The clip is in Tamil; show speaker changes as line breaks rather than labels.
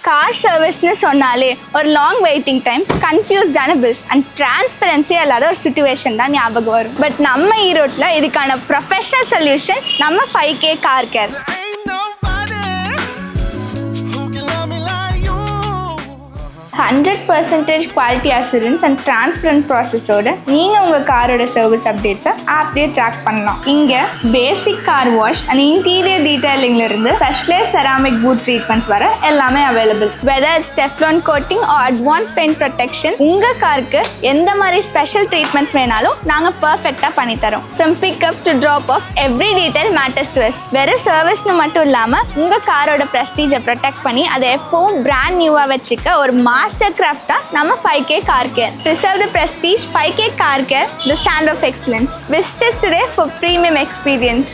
கார் சர்வீஸ்னு சொன்னாலே ஒரு லாங் வெயிட்டிங் டைம், கன்ஃபியூஸ்டான பில்ஸ் அண்ட் டிரான்ஸ்பரன்சி இல்லாத ஒரு சுச்சுவேஷன் தான் ஞாபகம் வரும். பட் நம்ம ஈரோட்டில் இதுக்கான ப்ரொஃபஷனல் சொல்யூஷன் நம்ம 5K car care. 100% quality assurance and transparent ப்ராசஸோட நீங்கள் உங்கள் காரோட சர்வீஸ் அப்டேட்ஸை ஆப்லேயே ட்ராக் பண்ணலாம். இங்கே basic car wash and interior டீடைலிங்லேருந்து ஸ்பெஷலைஸ் செராமிக் பூட் ட்ரீட்மெண்ட்ஸ் வர எல்லாமே available. Whether it's Teflon coating or advance paint protection, உங்கள் காருக்கு எந்த மாதிரி ஸ்பெஷல் ட்ரீட்மெண்ட்ஸ் வேணாலும் நாங்கள் பர்ஃபெக்டாக பண்ணித்தரோம். From pickup to drop off every detail matters to us. வெறும் சர்வீஸ்னு மட்டும் இல்லாமல் உங்கள் காரோட ப்ரெஸ்டீஜை ப்ரொடெக்ட் பண்ணி அதை எப்பவும் பிராண்ட் நியூவாக வச்சுக்க ஒரு master craft நம்ம 5K car care. Preserve the prestige. 5K car care, the stand of excellence. Visit us today for premium experience.